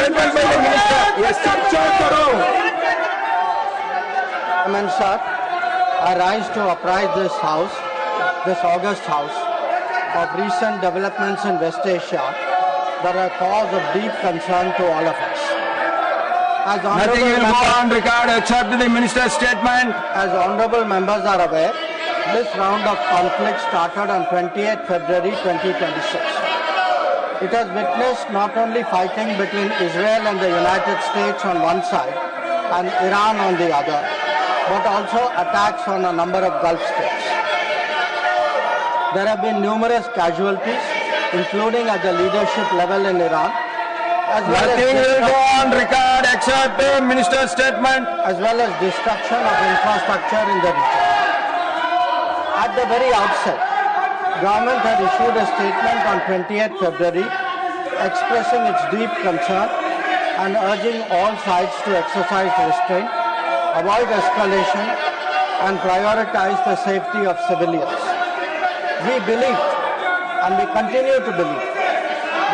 statement by the minister. Yes, चर्चा करो. Sir, I rise to apprise this house, this august house, of recent developments in West Asia that are a cause of deep concern to all of us. Nothing will go on record except the minister's statement. As honorable members are aware, this round of conflict started on 28 February 2026. It has witnessed not only fighting between Israel and the United States on one side and Iran on the other, but also attacks on a number of Gulf states. There have been numerous casualties, including at the leadership level in Iran, as well Nothing will go on record except the minister's statement. As well as destruction of infrastructure in the region. At the very outset, government had issued a statement on 28th February expressing its deep concern and urging all sides to exercise restraint, avoid escalation, and prioritize the safety of civilians. We believe, and we continue to believe,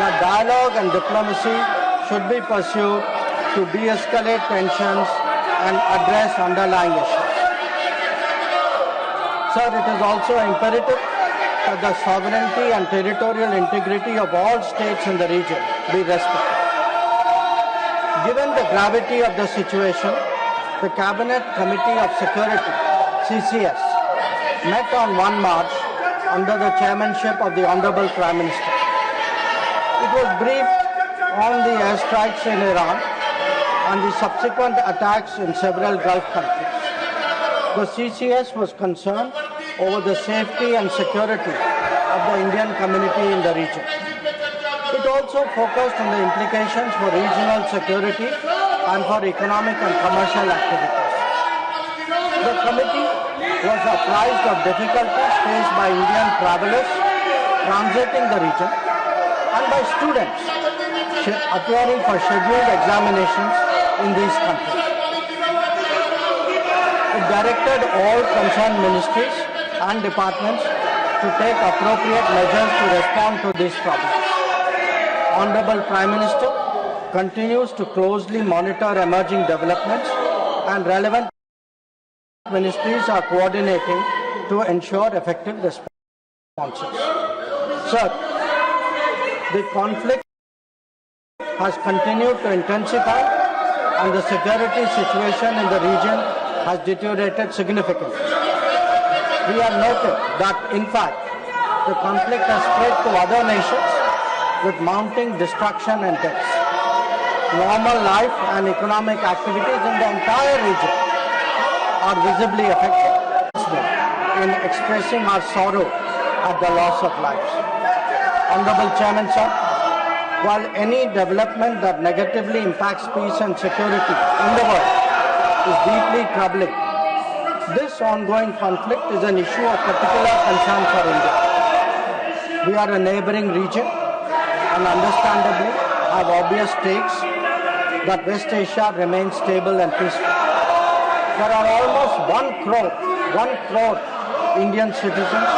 that dialogue and diplomacy should be pursued to de-escalate tensions and address underlying issues. Sir, it is also imperative that the sovereignty and territorial integrity of all states in the region be respected. Given the gravity of the situation, the Cabinet Committee of Security, CCS, met on 1 March under the chairmanship of the Honorable Prime Minister. It was briefed on the airstrikes in Iran and the subsequent attacks in several Gulf countries. The CCS was concerned over the safety and security of the Indian community in the region. It also focused on the implications for regional security and for economic and commercial activities. The committee was apprised of difficulties faced by Indian travelers transiting the region and by students appearing for scheduled examinations in these countries. It directed all concerned ministries and departments to take appropriate measures to respond to these problems. Honorable Prime Minister continues to closely monitor emerging developments and relevant ministries are coordinating to ensure effective responses. Sir, the conflict has continued to intensify and the security situation in the region has deteriorated significantly. We have noted that, in fact, the conflict has spread to other nations with mounting destruction and deaths. Normal life and economic activities in the entire region are visibly affected. In expressing our sorrow at the loss of lives. Honorable Chairman, sir, while any development that negatively impacts peace and security in the world is deeply troubling, this ongoing conflict is an issue of particular concern for India. We are a neighboring region and understandably have obvious stakes that West Asia remains stable and peaceful. There are almost 1 crore Indian citizens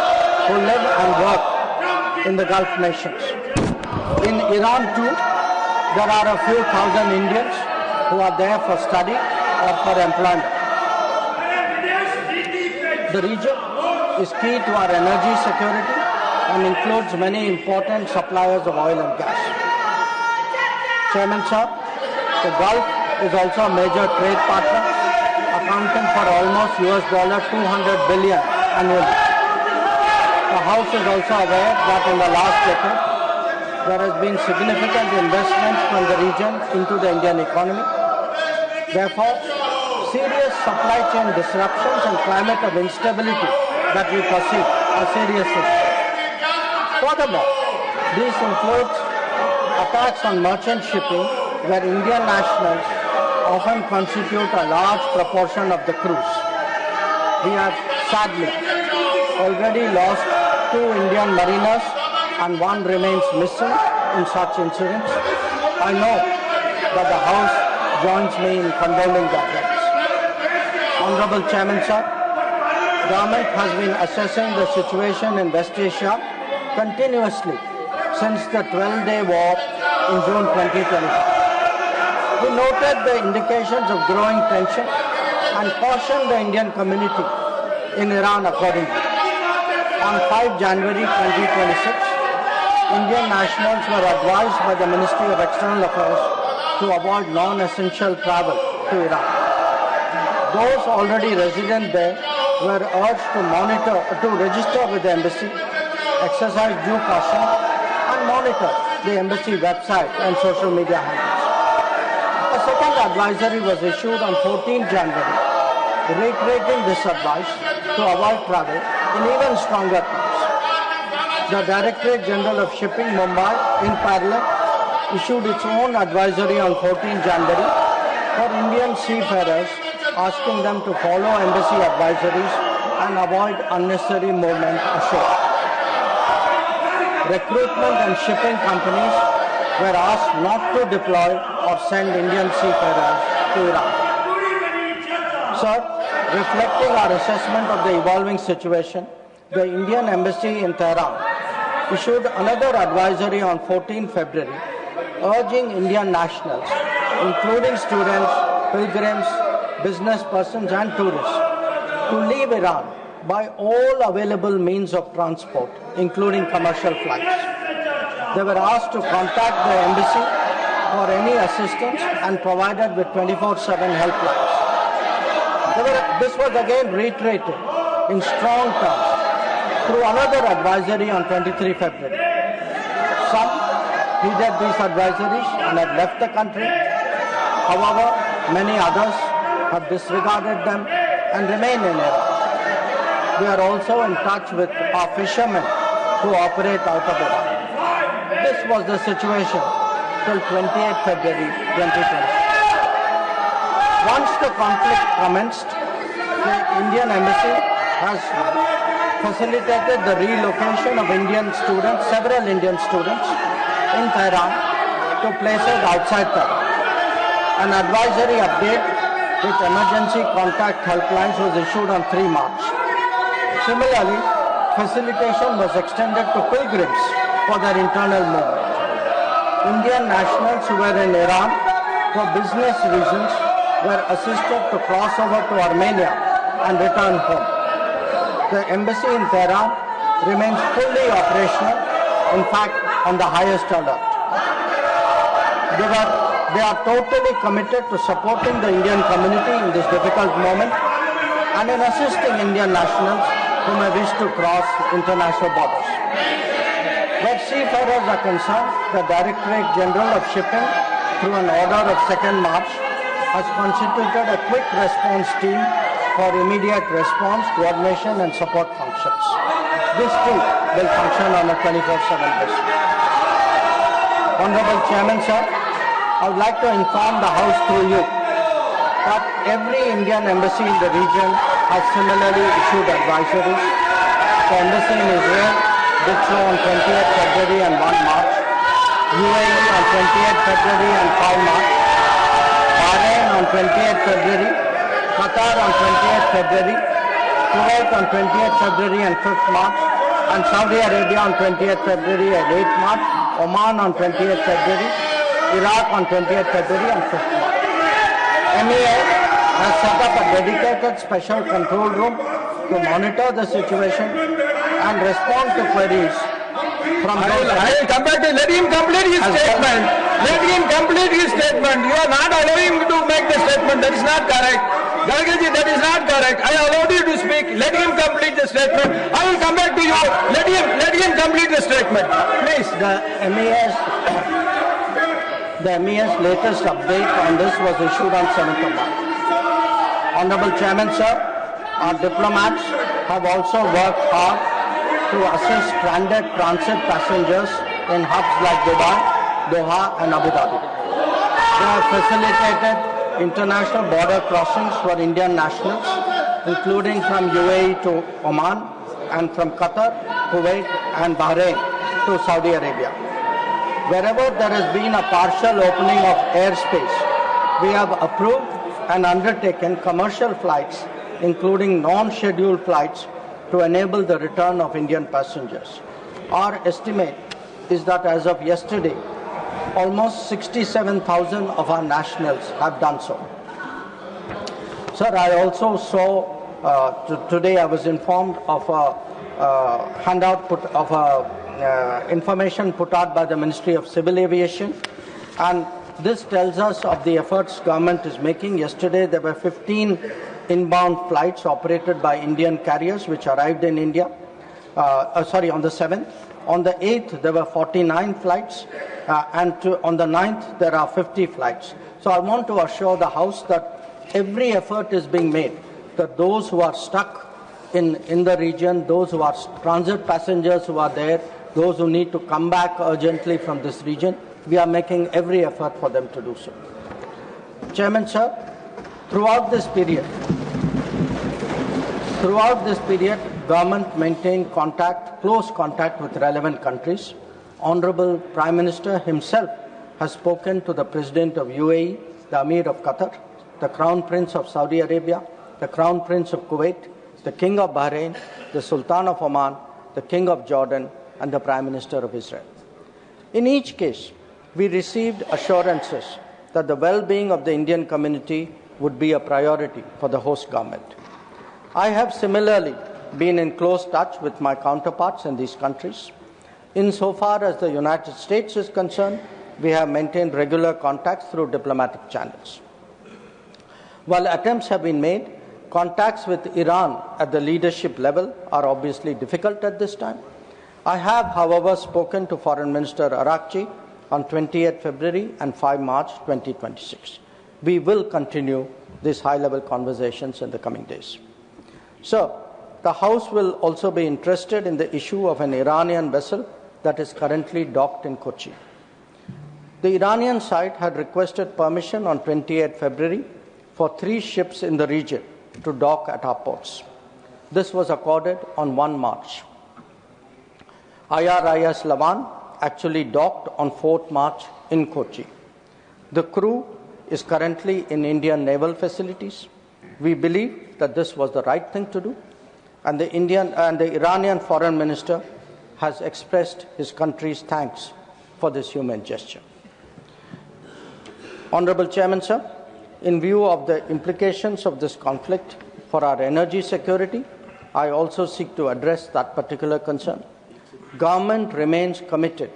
who live and work in the Gulf nations. In Iran too, there are a few thousand Indians who are there for study or for employment. The region is key to our energy security and includes many important suppliers of oil and gas. Chairman sir, the Gulf is also a major trade partner, accounting for almost $200 billion annually. The House is also aware that in the last decade, there has been significant investments from the region into the Indian economy. Therefore, serious supply chain disruptions and climate of instability that we perceive are serious issues. Furthermore, these include attacks on merchant shipping where Indian nationals often constitute a large proportion of the crews. We have sadly already lost 2 Indian mariners and 1 remains missing in such incidents. I know that the House joins me in condoning their deaths. Honorable Chairman, sir, government has been assessing the situation in West Asia continuously since the 12-day war in June 2025. He noted the indications of growing tension and cautioned the Indian community in Iran accordingly. On 5 January 2026, Indian nationals were advised by the Ministry of External Affairs to avoid non-essential travel to Iran. Those already resident there were urged to register with the embassy, exercise due caution, and monitor the embassy website and social media handles. A second advisory was issued on 14 January, reiterating this advice to avoid travel in even stronger terms. The Directorate General of Shipping, Mumbai, in parallel, issued its own advisory on 14 January for Indian seafarers, asking them to follow embassy advisories and avoid unnecessary movement ashore. Recruitment and shipping companies were asked not to deploy or send Indian seafarers to Iran. Sir, reflecting our assessment of the evolving situation, the Indian Embassy in Tehran issued another advisory on 14 February, urging Indian nationals, including students, pilgrims, business persons and tourists, to leave Iran by all available means of transport, including commercial flights. They were asked to contact the embassy for any assistance and provided with 24/7 helplines. This was again reiterated in strong terms through another advisory on 23 February. Some heeded these advisories and have left the country. However, many others have disregarded them and remain in Iran. We are also in touch with our fishermen who operate out of Iran. This was the situation till 28 February 2020. Once the conflict commenced, the Indian Embassy has facilitated the relocation of several Indian students in Tehran to places outside Tehran. An advisory update with emergency contact helplines was issued on 3 March. Similarly, facilitation was extended to pilgrims for their internal movement. Indian nationals who were in Iran for business reasons were assisted to cross over to Armenia and return home. The embassy in Tehran remains fully operational, in fact, on the highest alert. They are totally committed to supporting the Indian community in this difficult moment and in assisting Indian nationals who may wish to cross international borders. Where seafarers are concerned, the Directorate General of Shipping, through an order of 2nd March, has constituted a quick response team for immediate response, coordination and support functions. This team will function on a 24/7 basis. Honorable Chairman, sir, I would like to inform the House through you that every Indian embassy in the region has similarly issued advisories. The embassy in Israel did so on 28th February and 1 March, UAE on 28th February and 5 March, Bahrain on 28th February, Qatar on 28th February, Kuwait on 28th February and 5th March, and Saudi Arabia on 20th February and 8th March, Oman on 20th February, Iraq on 20th February and 5th March. MEA has set up a dedicated special control room to monitor the situation and respond to queries from those. I will come back to let him complete his statement. Let him complete his statement. You are not allowing him to make the statement. That is not correct. Gargaji, that is not correct. I allowed you to speak. Let him complete the statement. I will come back to you. Let him complete the statement. Please. The MEA's latest update on this was issued on 7th of March. Honorable Chairman, sir, our diplomats have also worked hard to assist stranded transit passengers in hubs like Dubai, Doha and Abu Dhabi. They have facilitated international border crossings for Indian nationals, including from UAE to Oman and from Qatar, Kuwait and Bahrain to Saudi Arabia. Wherever there has been a partial opening of airspace, we have approved and undertaken commercial flights, including non-scheduled flights, to enable the return of Indian passengers. Our estimate is that as of yesterday, almost 67,000 of our nationals have done so. Sir, I also saw, today I was informed of a handout information put out by the Ministry of Civil Aviation, and this tells us of the efforts government is making. Yesterday there were 15 inbound flights operated by Indian carriers which arrived in India, on the 7th. On the 8th there were 49 flights, and on the 9th there are 50 flights. So I want to assure the House that every effort is being made, that those who are stuck in the region, those who are transit passengers who are there, those who need to come back urgently from this region, we are making every effort for them to do so. Chairman, sir, throughout this period, government maintained close contact with relevant countries. Honorable Prime Minister himself has spoken to the President of UAE, the Amir of Qatar, the Crown Prince of Saudi Arabia, the Crown Prince of Kuwait, the King of Bahrain, the Sultan of Oman, the King of Jordan, and the Prime Minister of Israel. In each case, we received assurances that the well-being of the Indian community would be a priority for the host government. I have similarly been in close touch with my counterparts in these countries. Insofar as the United States is concerned, we have maintained regular contacts through diplomatic channels. While attempts have been made, contacts with Iran at the leadership level are obviously difficult at this time. I have, however, spoken to Foreign Minister Arakchi on 28 February and 5 March 2026. We will continue these high-level conversations in the coming days. Sir, the House will also be interested in the issue of an Iranian vessel that is currently docked in Kochi. The Iranian side had requested permission on 28 February for 3 ships in the region to dock at our ports. This was accorded on 1 March. IRIS Lavan actually docked on 4th March in Kochi. The crew is currently in Indian naval facilities. We believe that this was the right thing to do, and the Iranian foreign minister has expressed his country's thanks for this humane gesture. Honorable Chairman, sir, in view of the implications of this conflict for our energy security, I also seek to address that particular concern. Government remains committed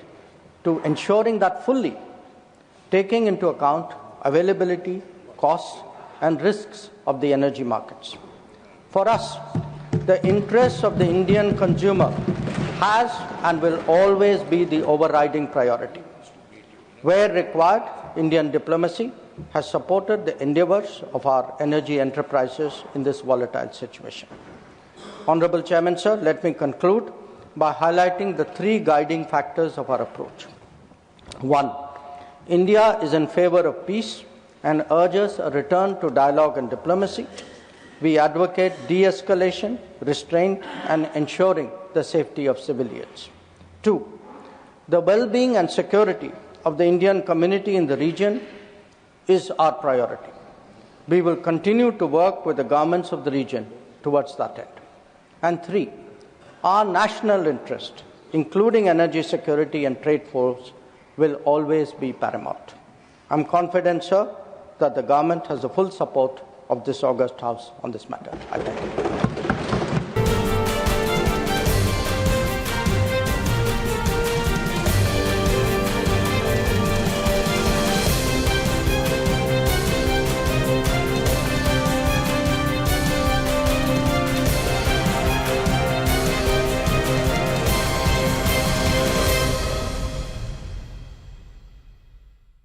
to ensuring that fully, taking into account availability, costs, and risks of the energy markets. For us, the interests of the Indian consumer has and will always be the overriding priority. Where required, Indian diplomacy has supported the endeavours of our energy enterprises in this volatile situation. Honourable Chairman, sir, let me conclude by highlighting the 3 guiding factors of our approach. 1. India is in favour of peace and urges a return to dialogue and diplomacy. We advocate de-escalation, restraint, and ensuring the safety of civilians. 2. The well-being and security of the Indian community in the region is our priority. We will continue to work with the governments of the region towards that end. And 3. Our national interest, including energy security and trade flows, will always be paramount. I am confident, sir, that the government has the full support of this august House on this matter. I thank you.